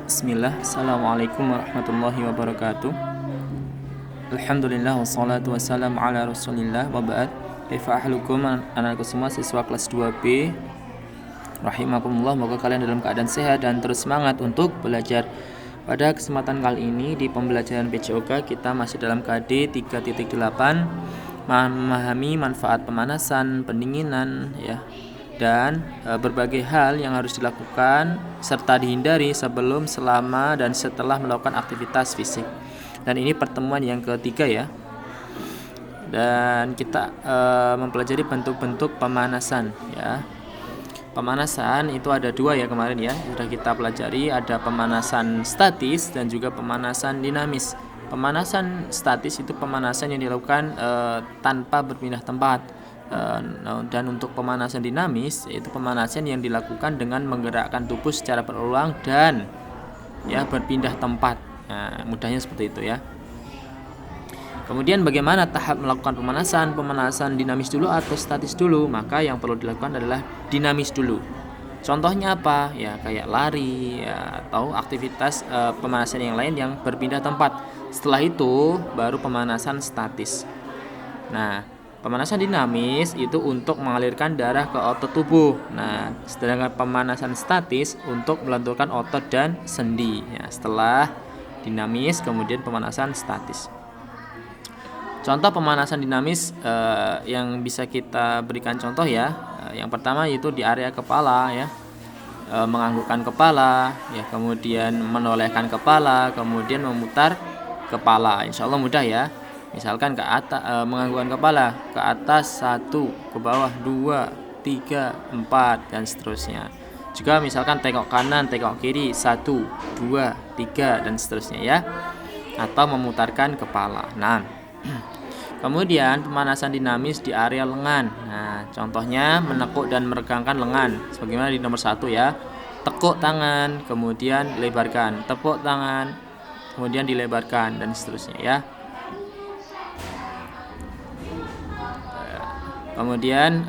Bismillah, Assalamualaikum warahmatullahi wabarakatuh. Alhamdulillah wassalatu wassalamu ala rasulillah wa ba'd. Kaifa ahlukum anakku semua siswa kelas 2B rahimakumullah, semoga kalian dalam keadaan sehat dan terus semangat untuk belajar. Pada kesempatan kali ini di pembelajaran PJOK kita masih dalam KD 3.8 memahami manfaat pemanasan, pendinginan ya, dan berbagai hal yang harus dilakukan serta dihindari sebelum, selama, dan setelah melakukan aktivitas fisik. Dan ini pertemuan yang ketiga ya. Dan kita mempelajari bentuk-bentuk pemanasan ya. Pemanasan itu ada dua ya, kemarin ya sudah kita pelajari, ada pemanasan statis dan juga pemanasan dinamis. Pemanasan statis itu pemanasan yang dilakukan tanpa berpindah tempat. Dan untuk pemanasan dinamis yaitu pemanasan yang dilakukan dengan menggerakkan tubuh secara berulang dan ya berpindah tempat. Nah, mudahnya seperti itu ya. Kemudian bagaimana tahap melakukan pemanasan? Pemanasan dinamis dulu atau statis dulu? Maka yang perlu dilakukan adalah dinamis dulu. Contohnya apa? Ya kayak lari ya, atau aktivitas pemanasan yang lain yang berpindah tempat. Setelah itu baru pemanasan statis. Nah, pemanasan dinamis itu untuk mengalirkan darah ke otot tubuh. Nah, sedangkan pemanasan statis untuk melenturkan otot dan sendi. Ya, setelah dinamis kemudian pemanasan statis. Contoh pemanasan dinamis yang bisa kita berikan contoh ya. Yang pertama yaitu di area kepala ya. Menganggukkan kepala ya, kemudian menolehkan kepala, kemudian memutar kepala. Insya Allah mudah ya. Misalkan ke atas, menganggukkan kepala ke atas 1, ke bawah 2, 3, 4 dan seterusnya. Juga misalkan tengok kanan, tengok kiri 1, 2, 3 dan seterusnya ya. Atau memutarkan kepala. Nah, kemudian pemanasan dinamis di area lengan. Nah, contohnya menekuk dan meregangkan lengan. Sebagaimana di nomor 1 ya. Tekuk tangan, kemudian lebarkan. Tepuk tangan, kemudian dilebarkan dan seterusnya ya. Kemudian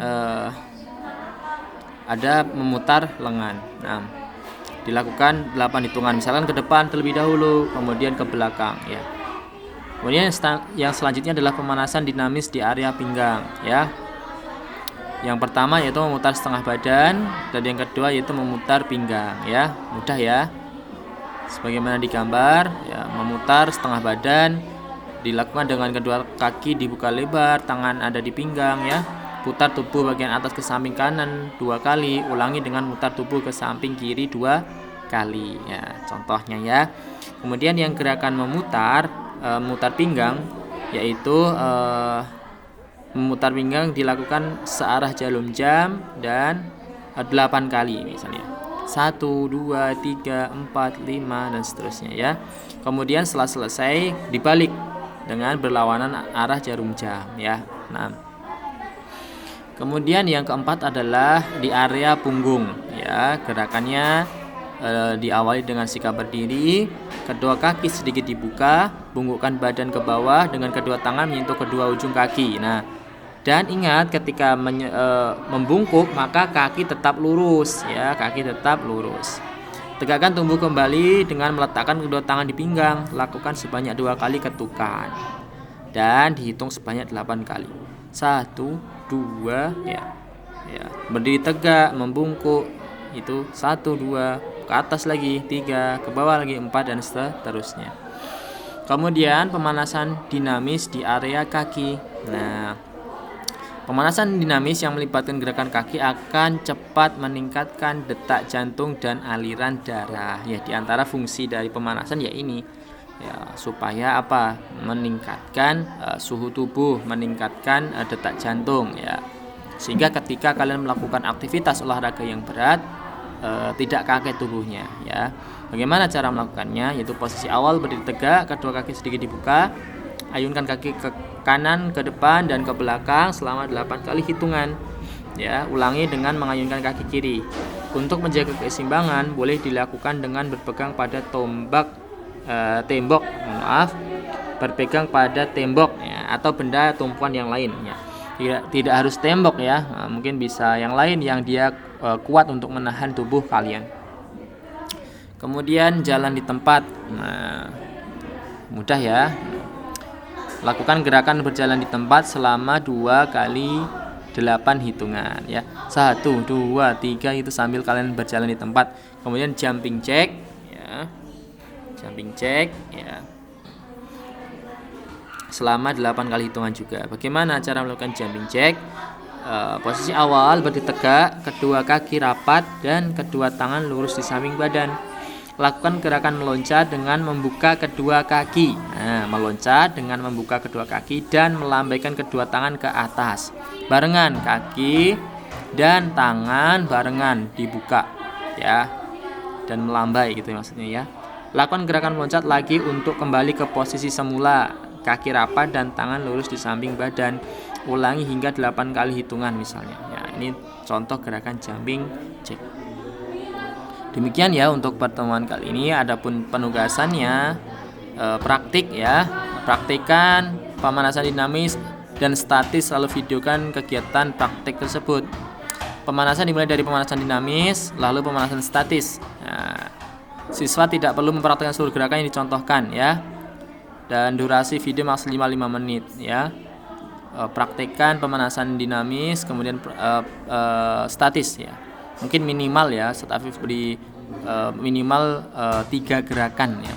ada memutar lengan. Nah, dilakukan 8 hitungan. Misalkan ke depan terlebih dahulu, kemudian ke belakang ya. Kemudian yang selanjutnya adalah pemanasan dinamis di area pinggang ya. Yang pertama yaitu memutar setengah badan, dan yang kedua yaitu memutar pinggang ya. Mudah ya. Sebagaimana digambar ya, memutar setengah badan dilakukan dengan kedua kaki dibuka lebar, tangan ada di pinggang ya. Putar tubuh bagian atas ke samping kanan 2 kali, ulangi dengan mutar tubuh ke samping kiri 2 kali ya. Contohnya ya. Kemudian yang gerakan memutar pinggang yaitu memutar pinggang dilakukan searah jarum jam dan 8 kali misalnya. 1, 2, 3, 4, 5 dan seterusnya ya. Kemudian setelah selesai dibalik dengan berlawanan arah jarum jam ya. Nah, kemudian yang keempat adalah di area punggung ya. Gerakannya diawali dengan sikap berdiri, kedua kaki sedikit dibuka, bungkukkan badan ke bawah dengan kedua tangan menyentuh kedua ujung kaki. Nah, dan ingat ketika membungkuk maka kaki tetap lurus ya, kaki tetap lurus. Tegakkan tubuh kembali dengan meletakkan kedua tangan di pinggang. Lakukan sebanyak 2 kali ketukan dan dihitung sebanyak 8 kali. 1, 2 ya. Berdiri tegak, membungkuk itu 1, 2, ke atas lagi 3, ke bawah lagi 4 dan seterusnya. Kemudian pemanasan dinamis di area kaki. Nah, pemanasan dinamis yang melibatkan gerakan kaki akan cepat meningkatkan detak jantung dan aliran darah. Ya, di antara fungsi dari pemanasan ya ini ya, supaya apa? Meningkatkan suhu tubuh, meningkatkan detak jantung ya. Sehingga ketika kalian melakukan aktivitas olahraga yang berat tidak kaget tubuhnya ya. Bagaimana cara melakukannya? Yaitu posisi awal berdiri tegak, kedua kaki sedikit dibuka, ayunkan kaki ke kanan, ke depan dan ke belakang selama 8 kali hitungan ya. Ulangi dengan mengayunkan kaki kiri. Untuk menjaga keseimbangan boleh dilakukan dengan berpegang pada berpegang pada tembok ya, atau benda tumpuan yang lain ya. Tidak harus tembok ya, mungkin bisa yang lain yang dia kuat untuk menahan tubuh kalian. Kemudian jalan di tempat. Nah, mudah ya. Lakukan gerakan berjalan di tempat selama 2 kali 8 hitungan ya. 1, 2, 3 itu sambil kalian berjalan di tempat. Kemudian jumping jack ya. Jumping jack ya. Selama 8 kali hitungan juga. Bagaimana cara melakukan jumping jack? Posisi awal berdiri tegak, kedua kaki rapat dan kedua tangan lurus di samping badan. Lakukan gerakan meloncat dengan membuka kedua kaki. Nah, meloncat dengan membuka kedua kaki dan melambaikan kedua tangan ke atas. Barengan kaki dan tangan barengan dibuka ya. Dan melambai gitu maksudnya ya. Lakukan gerakan meloncat lagi untuk kembali ke posisi semula. Kaki rapat dan tangan lurus di samping badan. Ulangi hingga 8 kali hitungan misalnya. Ya, ini contoh gerakan jumping jack. Demikian ya untuk pertemuan kali ini. Adapun penugasannya praktik ya. Praktikan pemanasan dinamis dan statis lalu videokan kegiatan praktik tersebut. Pemanasan dimulai dari pemanasan dinamis lalu pemanasan statis. Nah, siswa tidak perlu mempraktikkan seluruh gerakan yang dicontohkan ya. Dan durasi video maksimal 5 menit ya. Praktikkan pemanasan dinamis kemudian statis ya. Mungkin minimal ya, Ustaz Afif beri minimal 3 gerakan ya.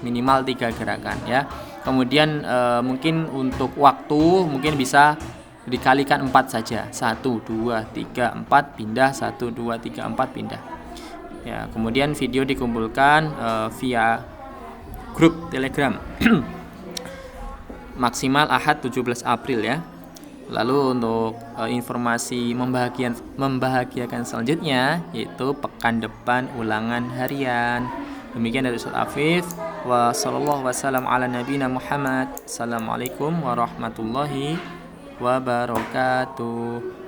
Minimal 3 gerakan ya. Kemudian mungkin untuk waktu mungkin bisa dikalikan 4 saja. 1 2 3 4 pindah, 1 2 3 4 pindah. Ya, kemudian video dikumpulkan via grup Telegram. Maksimal Ahad 17 April ya. Lalu untuk informasi membahagiakan selanjutnya yaitu pekan depan ulangan harian. Demikian dari Ustaz Afif. Wa sallallahu wasallam ala nabiyina Muhammad. Assalamualaikum warahmatullahi wabarakatuh.